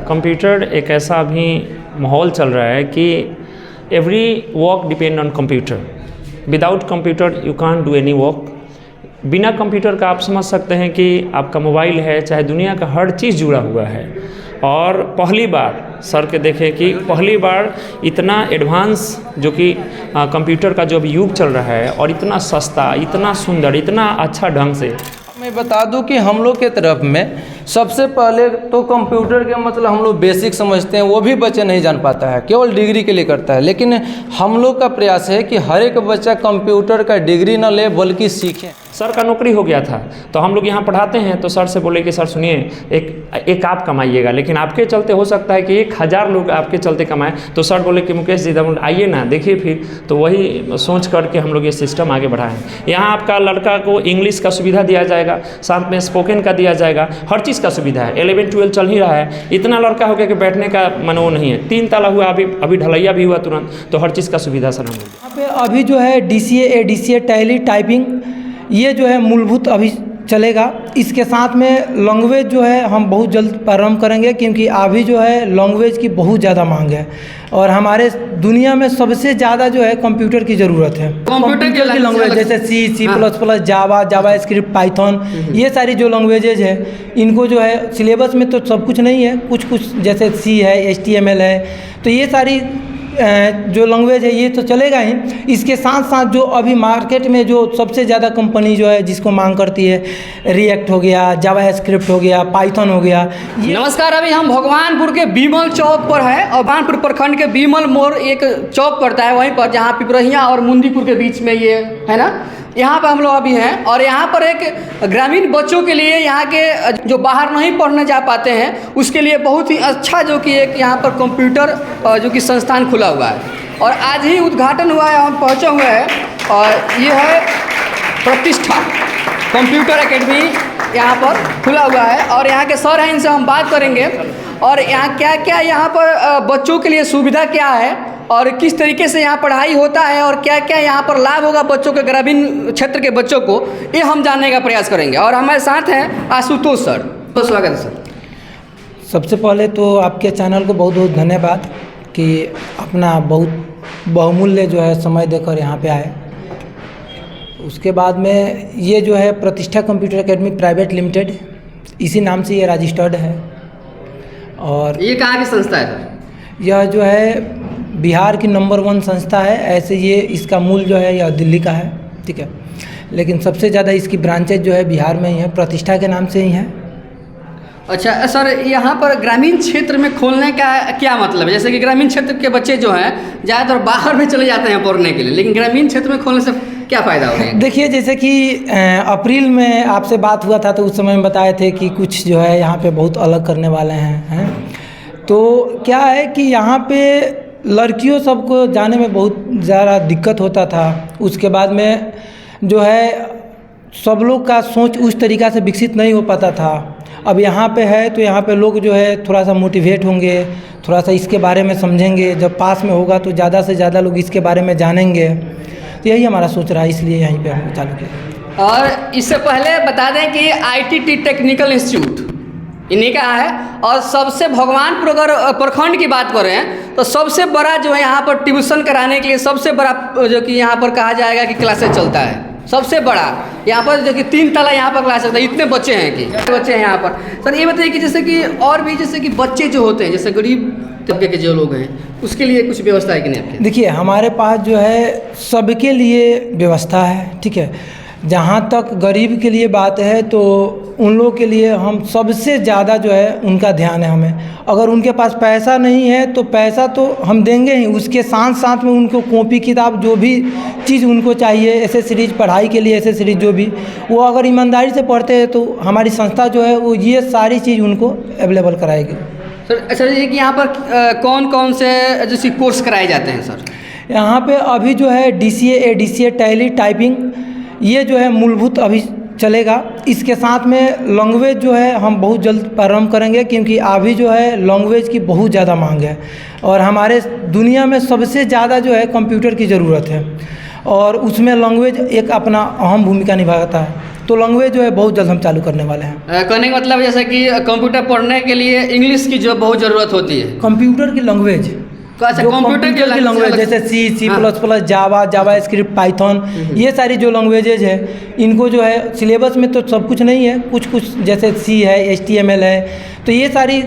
Computer एक ऐसा अभी माहौल चल रहा है कि every work depend on computer. Without computer you can't do any work. बिना कंप्यूटर का आप समझ सकते हैं कि आपका मोबाइल है, चाहे दुनिया का हर चीज़ जुड़ा हुआ है। और पहली बार सर के देखें कि पहली बार इतना एडवांस जो कि कंप्यूटर का जो अभी युग चल रहा है और इतना सस्ता, इतना सुंदर, इतना अच्छा ढंग से। मैं बता दूं कि हम लोग के तरफ में सबसे पहले तो कंप्यूटर के मतलब हम लोग बेसिक समझते हैं, वो भी बच्चे नहीं जान पाता है, केवल डिग्री के लिए करता है। लेकिन हम लोग का प्रयास है कि हर एक बच्चा कंप्यूटर का डिग्री न ले बल्कि सीखे। सर का नौकरी हो गया था तो हम लोग यहाँ पढ़ाते हैं, तो सर से बोले कि सर सुनिए एक आप कमाइएगा, लेकिन आपके चलते हो सकता है कि 1000 लोग आपके चलते कमाएं। तो सर बोले कि मुकेश जी आइए ना, देखिए फिर। तो वही सोच करके हम लोग ये सिस्टम आगे बढ़ाएं। यहाँ आपका लड़का को इंग्लिश का सुविधा दिया जाएगा, साथ में स्पोकन का दिया जाएगा, हर चीज़ का सुविधा है। 11-12 चल ही रहा है, इतना लड़का हो गया कि बैठने का मन वो नहीं है। 3 ताला हुआ, अभी ढलैया भी हुआ तुरंत। तो हर चीज़ का सुविधा सर हम लोग यहाँ पे अभी जो है DCA, ADCA, टैली, टाइपिंग ये जो है मूलभूत अभी चलेगा। इसके साथ में लैंग्वेज जो है हम बहुत जल्द प्रारंभ करेंगे, क्योंकि अभी जो है लैंग्वेज की बहुत ज़्यादा मांग है और हमारे दुनिया में सबसे ज़्यादा जो है कंप्यूटर की ज़रूरत है। कंप्यूटर की लैंग्वेज जैसे C++, जावा स्क्रिप्ट, पाइथन, ये सारी जो लैंग्वेजेज है इनको जो है सिलेबस में तो सब कुछ नहीं है, कुछ जैसे C है, HTML है, तो ये सारी जो लैंग्वेज है ये तो चलेगा ही। इसके साथ साथ जो अभी मार्केट में जो सबसे ज़्यादा कंपनी जो है जिसको मांग करती है, रिएक्ट हो गया, जावा स्क्रिप्ट हो गया, पाइथन हो गया। नमस्कार, अभी हम भगवानपुर के बीमल चौक पर हैं और भगवानपुर प्रखंड के बीमल मोड़ एक चौक पड़ता है, वहीं पर जहाँ पिपरहिया और मुंदीपुर के बीच में ये है ना, यहाँ पर हम लोग अभी हैं। और यहाँ पर एक ग्रामीण बच्चों के लिए, यहाँ के जो बाहर नहीं पढ़ने जा पाते हैं उसके लिए बहुत ही अच्छा जो कि एक यहाँ पर कंप्यूटर जो कि संस्थान खुला हुआ है और आज ही उद्घाटन हुआ है, हम पहुँचे हुए हैं। और ये है प्रतिष्ठा कंप्यूटर एकेडमी, यहाँ पर खुला हुआ है और यहाँ के सर हैं, इनसे हम बात करेंगे और यहाँ क्या क्या यहाँ पर बच्चों के लिए सुविधा क्या है और किस तरीके से यहाँ पढ़ाई होता है और क्या क्या यहाँ पर लाभ होगा बच्चों के, ग्रामीण क्षेत्र के बच्चों को, ये हम जानने का प्रयास करेंगे। और हमारे साथ हैं आशुतोष सर। तो स्वागत है सर। सबसे पहले तो आपके चैनल को बहुत बहुत धन्यवाद कि अपना बहुत बहुमूल्य जो है समय देकर यहाँ पे आए। उसके बाद में ये जो है प्रतिष्ठा कंप्यूटर एकेडमी प्राइवेट लिमिटेड, इसी नाम से ये रजिस्टर्ड है। और ये कहाँ की संस्था है सर? यह जो है बिहार की नंबर 1 संस्था है। ऐसे ये इसका मूल जो है यह दिल्ली का है, ठीक है, लेकिन सबसे ज़्यादा इसकी ब्रांचेज जो है बिहार में ही है, प्रतिष्ठा के नाम से ही है। अच्छा सर, यहाँ पर ग्रामीण क्षेत्र में खोलने का क्या मतलब है? जैसे कि ग्रामीण क्षेत्र के बच्चे जो हैं ज़्यादातर बाहर में चले जाते हैं पढ़ने के लिए, लेकिन ग्रामीण क्षेत्र में खोलने से क्या फ़ायदा होगा? देखिए, जैसे कि अप्रैल में आपसे बात हुआ था तो उस समय में बताए थे कि कुछ जो है यहाँ पे बहुत अलग करने वाले हैं। तो क्या है कि यहाँ पे लड़कियों सबको जाने में बहुत ज़्यादा दिक्कत होता था। उसके बाद में जो है सब लोग का सोच उस तरीक़ा से विकसित नहीं हो पाता था। अब यहाँ पे है तो यहाँ पे लोग जो है थोड़ा सा मोटिवेट होंगे, थोड़ा सा इसके बारे में समझेंगे। जब पास में होगा तो ज़्यादा से ज़्यादा लोग इसके बारे में जानेंगे। तो यही हमारा सोच रहा है, इसलिए यहीं पे हम चालू किया। और इससे पहले बता दें कि ITT टेक्निकल इंस्टीट्यूट इन्हीं का है और सबसे भगवानपुर अगर प्रखंड की बात करें तो सबसे बड़ा जो है यहाँ पर ट्यूशन कराने के लिए सबसे बड़ा जो कि यहाँ पर कहा जाएगा कि क्लासेस चलता है, सबसे बड़ा यहाँ पर जो कि 3 ताला यहाँ पर क्लास चलता है। इतने बच्चे हैं कि बच्चे हैं यहाँ पर। सर ये बताइए कि जैसे कि और भी जैसे कि बच्चे जो होते हैं, जैसे गरीब तबके के जो लोग हैं, उसके लिए कुछ व्यवस्था है कि नहीं आपके? देखिए, हमारे पास जो है सबके लिए व्यवस्था है, ठीक है। जहाँ तक गरीब के लिए बात है तो उन लोगों के लिए हम सबसे ज़्यादा जो है उनका ध्यान है हमें। अगर उनके पास पैसा नहीं है तो पैसा तो हम देंगे ही, उसके साथ साथ में उनको कॉपी किताब जो भी चीज़ उनको चाहिए, एसेसरीज पढ़ाई के लिए एसेसरीज जो भी, वो अगर ईमानदारी से पढ़ते हैं तो हमारी संस्था जो है वो ये सारी चीज़ उनको अवेलेबल कराएगी। सर अच्छा, ये कि यहाँ पर कौन कौन से जैसे कोर्स कराए जाते हैं सर? यहाँ पे अभी जो है DCA, ADCA, टैली, टाइपिंग ये जो है मूलभूत अभी चलेगा। इसके साथ में लैंग्वेज जो है हम बहुत जल्द प्रारंभ करेंगे, क्योंकि अभी जो है लैंग्वेज की बहुत ज़्यादा मांग है और हमारे दुनिया में सबसे ज़्यादा जो है कंप्यूटर की ज़रूरत है और उसमें लैंग्वेज एक अपना अहम भूमिका निभाता है। तो लैंग्वेज जो है बहुत जल्द हम चालू करने वाले हैं। कहने का मतलब जैसे कि कंप्यूटर पढ़ने के लिए इंग्लिश की जो बहुत ज़रूरत होती है, कंप्यूटर की लैंग्वेज, अच्छा कंप्यूटर की लैंग्वेज जैसे C++, जावा स्क्रिप्ट, पाइथन, ये सारी जो लैंग्वेजेज है इनको जो है सिलेबस में तो सब कुछ नहीं है, कुछ कुछ जैसे C है, HTML है, तो ये सारी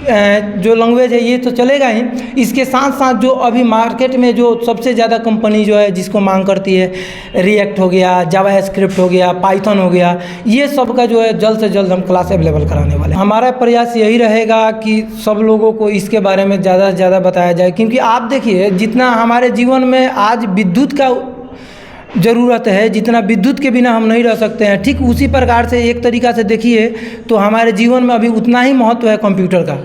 जो लैंग्वेज है ये तो चलेगा ही। इसके साथ साथ जो अभी मार्केट में जो सबसे ज़्यादा कंपनी जो है जिसको मांग करती है, रिएक्ट हो गया, जावा स्क्रिप्ट हो गया, पाइथन हो गया, ये सब का जो है जल्द से जल्द हम क्लास अवेलेबल कराने वाले हैं। हमारा प्रयास यही रहेगा कि सब लोगों को इसके बारे में ज़्यादा से ज़्यादा बताया जाए, क्योंकि आप देखिए जितना हमारे जीवन में आज विद्युत का ज़रूरत है, जितना विद्युत के बिना हम नहीं रह सकते हैं, ठीक उसी प्रकार से एक तरीक़ा से देखिए तो हमारे जीवन में अभी उतना ही महत्व है कंप्यूटर का।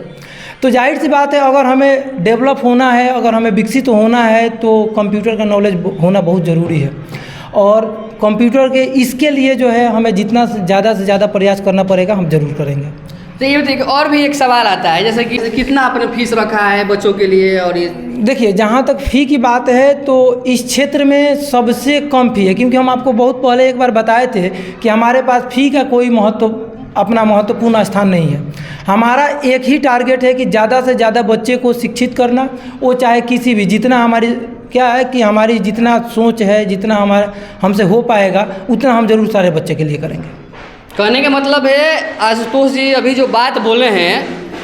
तो जाहिर सी बात है अगर हमें डेवलप होना है, अगर हमें विकसित होना है तो कंप्यूटर का नॉलेज होना बहुत ज़रूरी है। और कंप्यूटर के इसके लिए जो है हमें जितना से ज़्यादा प्रयास करना पड़ेगा, हम ज़रूर करेंगे। तो ये देखिए और भी एक सवाल आता है, जैसे कि कितना आपने फीस रखा है बच्चों के लिए, और ये देखिए जहाँ तक फ़ी की बात है तो इस क्षेत्र में सबसे कम फ़ी है, क्योंकि हम आपको बहुत पहले एक बार बताए थे कि हमारे पास फ़ी का कोई महत्वपूर्ण स्थान नहीं है। हमारा एक ही टारगेट है कि ज़्यादा से ज़्यादा बच्चे को शिक्षित करना, वो चाहे किसी भी, जितना हमारी क्या है कि हमारी जितना सोच है, जितना हमारा हमसे हो पाएगा उतना हम ज़रूर सारे बच्चे के लिए करेंगे। कहने का मतलब है आशुतोष जी अभी जो बात बोले हैं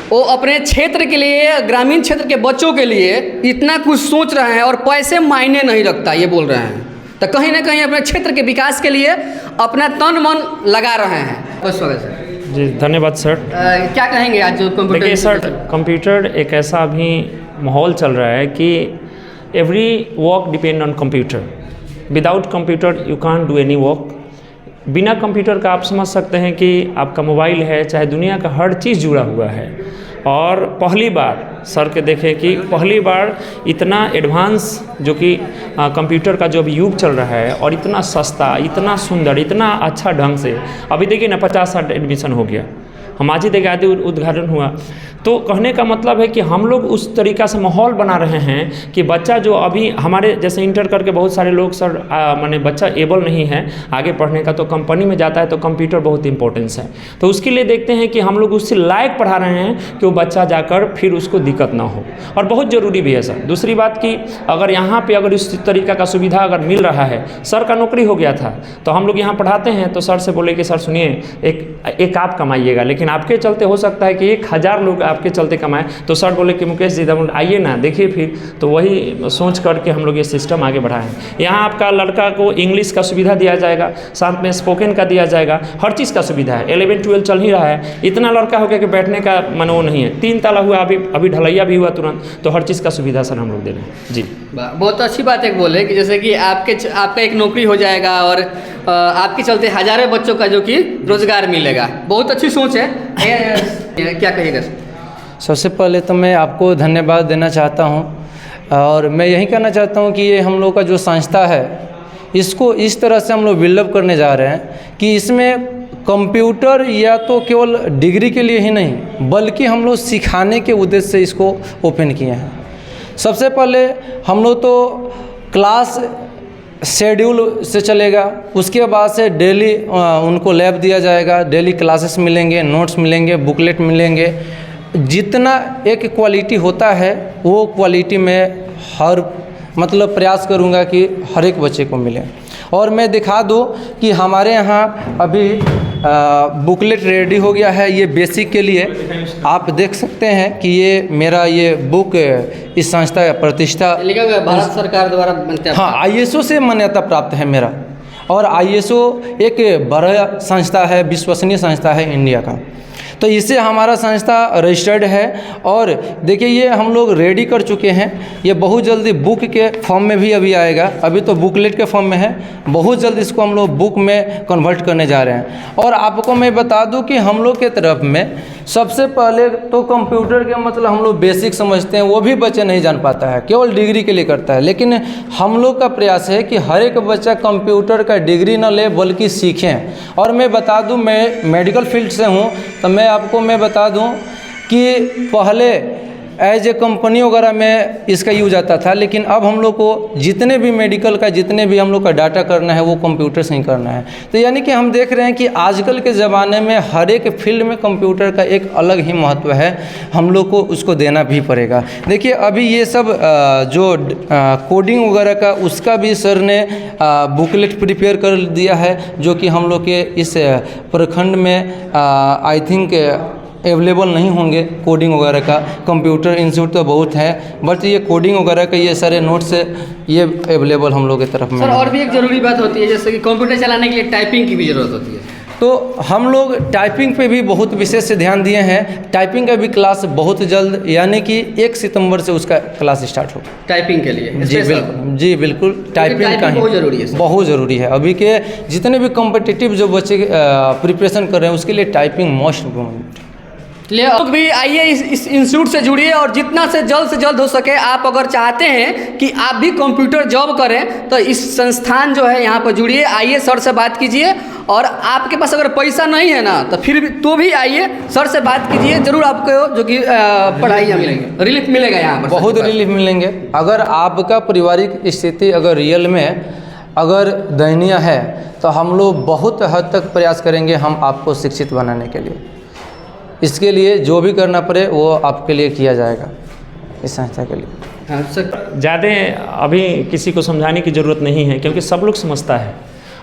वो अपने क्षेत्र के लिए, ग्रामीण क्षेत्र के बच्चों के लिए इतना कुछ सोच रहे हैं और पैसे मायने नहीं रखता ये बोल रहे हैं, तो कहीं ना कहीं अपने क्षेत्र के विकास के लिए अपना तन मन लगा रहे हैं। बस सर जी धन्यवाद सर। क्या कहेंगे आज जो कंप्यूटर? देखिए सर, कंप्यूटर एक ऐसा अभी माहौल चल रहा है कि every work depend on computer. Without computer you can't do any work. बिना कंप्यूटर का आप समझ सकते हैं कि आपका मोबाइल है, चाहे दुनिया का हर चीज़ जुड़ा हुआ है। और पहली बार सर के देखें कि पहली बार इतना एडवांस जो कि कंप्यूटर का जो अभी युग चल रहा है, और इतना सस्ता, इतना सुंदर, इतना अच्छा ढंग से, अभी देखिए ना 50-60 एडमिशन हो गया, हम आज ही देखिए आदि उद्घाटन हुआ। तो कहने का मतलब है कि हम लोग उस तरीक़ा से माहौल बना रहे हैं कि बच्चा जो अभी हमारे जैसे इंटर करके बहुत सारे लोग सर माने बच्चा एबल नहीं है आगे पढ़ने का, तो कंपनी में जाता है तो कंप्यूटर बहुत इंपॉर्टेंस है, तो उसके लिए देखते हैं कि हम लोग उससे लायक पढ़ा रहे हैं कि वो बच्चा जाकर फिर उसको दिक्कत ना हो, और बहुत ज़रूरी भी है सर। दूसरी बात कि अगर यहाँ पर अगर इस तरीक़ा का सुविधा अगर मिल रहा है, सर का नौकरी हो गया था तो हम लोग यहाँ पढ़ाते हैं तो सर से बोले कि सर सुनिए एक आप कमाइएगा, लेकिन आपके चलते हो सकता है कि 1000 लोग आपके चलते कमाए, तो सर बोले कि मुकेश जी आइए ना देखिए फिर, तो वही सोच करके हम लोग ये सिस्टम आगे बढ़ाएं। यहाँ आपका लड़का को इंग्लिश का सुविधा दिया जाएगा, साथ में स्पोकन का दिया जाएगा, हर चीज़ का सुविधा है। 11-12 चल ही रहा है, इतना लड़का हो गया कि बैठने का मन वो नहीं है, 3 ताला हुआ, अभी ढलैया भी हुआ तुरंत, तो हर चीज़ का सुविधा सर हम लोग दे रहे हैं जी। बहुत अच्छी बात एक बोले कि जैसे कि आपका एक नौकरी हो जाएगा और आपके चलते हज़ारों बच्चों का जो कि रोज़गार मिलेगा, बहुत अच्छी सोच है। क्या कहिएगा? सबसे पहले तो मैं आपको धन्यवाद देना चाहता हूं, और मैं यही कहना चाहता हूं कि ये हम लोग का जो संस्था है इसको इस तरह से हम लोग बिल्डअप करने जा रहे हैं कि इसमें कंप्यूटर या तो केवल डिग्री के लिए ही नहीं बल्कि हम लोग सिखाने के उद्देश्य से इसको ओपन किए हैं। सबसे पहले हम लोग तो क्लास शेड्यूल से चलेगा, उसके बाद से डेली उनको लैब दिया जाएगा, डेली क्लासेस मिलेंगे, नोट्स मिलेंगे, बुकलेट मिलेंगे। जितना एक क्वालिटी होता है वो क्वालिटी में हर मतलब प्रयास करूँगा कि हर एक बच्चे को मिले। और मैं दिखा दूँ कि हमारे यहाँ अभी बुकलेट रेडी हो गया है, ये बेसिक के लिए आप देख सकते हैं कि ये मेरा ये बुक इस संस्था का प्रतिष्ठा भारत सरकार द्वारा हाँ ISO से मान्यता प्राप्त है मेरा, और ISO एक बड़ा संस्था है, विश्वसनीय संस्था है इंडिया का, तो इससे हमारा संस्था रजिस्टर्ड है। और देखिए ये हम लोग रेडी कर चुके हैं, ये बहुत जल्दी बुक के फॉर्म में भी अभी आएगा, अभी तो बुकलेट के फॉर्म में है, बहुत जल्द इसको हम लोग बुक में कन्वर्ट करने जा रहे हैं। और आपको मैं बता दूं कि हम लोग के तरफ में सबसे पहले तो कंप्यूटर के मतलब हम लोग बेसिक समझते हैं, वो भी बच्चे नहीं जान पाता है, केवल डिग्री के लिए करता है, लेकिन हम लोग का प्रयास है कि हर एक बच्चा कंप्यूटर का डिग्री न ले बल्कि सीखें। और मैं बता दूं मैं मेडिकल फील्ड से हूं, तो मैं बता दूं कि पहले एज ए कंपनी वगैरह में इसका यूज आता था, लेकिन अब हम लोग को जितने भी मेडिकल का जितने भी हम लोग का डाटा करना है वो कंप्यूटर से ही करना है। तो यानी कि हम देख रहे हैं कि आजकल के ज़माने में हर एक फील्ड में कंप्यूटर का एक अलग ही महत्व है, हम लोग को उसको देना भी पड़ेगा। देखिए अभी ये सब जो कोडिंग वगैरह का उसका भी सर ने बुकलेट प्रिपेयर कर दिया है, जो कि हम लोग के इस प्रखंड में आई थिंक अवेलेबल नहीं होंगे। कोडिंग वगैरह का कंप्यूटर इंस्टीट्यूट तो बहुत है, बट ये कोडिंग वगैरह का ये सारे नोट्स ये अवेलेबल हम लोग की तरफ में। सर और भी एक ज़रूरी बात होती है, जैसे कि कंप्यूटर चलाने के लिए टाइपिंग की भी ज़रूरत होती है, तो हम लोग टाइपिंग पे भी बहुत विशेष ध्यान दिए हैं। टाइपिंग का भी क्लास बहुत जल्द, यानी कि 1 सितंबर से उसका क्लास स्टार्ट होगा टाइपिंग के लिए। जी बिल्कुल, जी बिल्कुल, टाइपिंग का ही बहुत ज़रूरी है, बहुत ज़रूरी है। अभी के जितने भी कॉम्पिटिटिव जो बच्चे प्रिपरेशन कर रहे हैं उसके लिए टाइपिंग मोस्ट इम्पोर्टेंट। ले लोग भी आइए इस इंस्टीट्यूट से जुड़िए, और जितना से जल्द हो सके आप अगर चाहते हैं कि आप भी कंप्यूटर जॉब करें तो इस संस्थान जो है यहाँ पर जुड़िए, आइए सर से बात कीजिए। और आपके पास अगर पैसा नहीं है ना तो फिर भी तो भी आइए सर से बात कीजिए, ज़रूर आपको जो कि पढ़ाई मिलेंगे, रिलीफ मिलेगा यहाँ पर, बहुत रिलीफ मिलेंगे। अगर आपका पारिवारिक स्थिति अगर रियल में अगर दयनीय है तो हम लोग बहुत हद तक प्रयास करेंगे हम आपको शिक्षित बनाने के लिए। इसके लिए जो भी करना पड़े वो आपके लिए किया जाएगा इस संस्था के लिए। हाँ सर, ज़्यादा अभी किसी को समझाने की ज़रूरत नहीं है, क्योंकि सब लोग समझता है।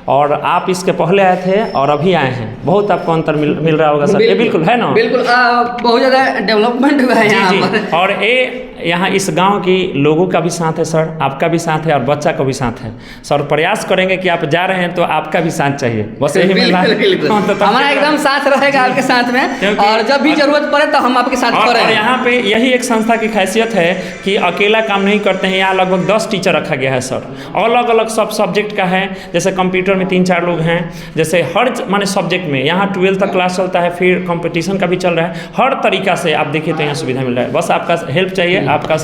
और आप इसके पहले आए थे और अभी आए हैं, बहुत आपको अंतर मिल रहा होगा सर। ये बिल्कुल है ना, बिल्कुल बहुत ज़्यादा डेवलपमेंट हुआ है यहाँ पर। और ये यहाँ इस गांव की लोगों का भी साथ है सर, आपका भी साथ है और बच्चा का भी साथ है सर। प्रयास करेंगे कि आप जा रहे हैं तो आपका भी साथ चाहिए, बस यही मिल रहा है। हमारा एकदम साथ रहेगा आपके साथ में, और जब भी जरूरत पड़े तो हम आपके साथ खड़े हैं। और यहाँ पे यही एक संस्था की खासियत है कि अकेला काम नहीं करते हैं। यहाँ लगभग 10 टीचर रखा गया है सर, अलग अलग सब सब्जेक्ट का है। जैसे कंप्यूटर में 3-4 लोग हैं, जैसे हर माने सब्जेक्ट में यहाँ 12 तक क्लास चलता है, फिर कंपटीशन का भी चल रहा है। हर तरीका से आप देखिए तो यहाँ सुविधा मिल रहा है। बस आपका हेल्प चाहिए, आपका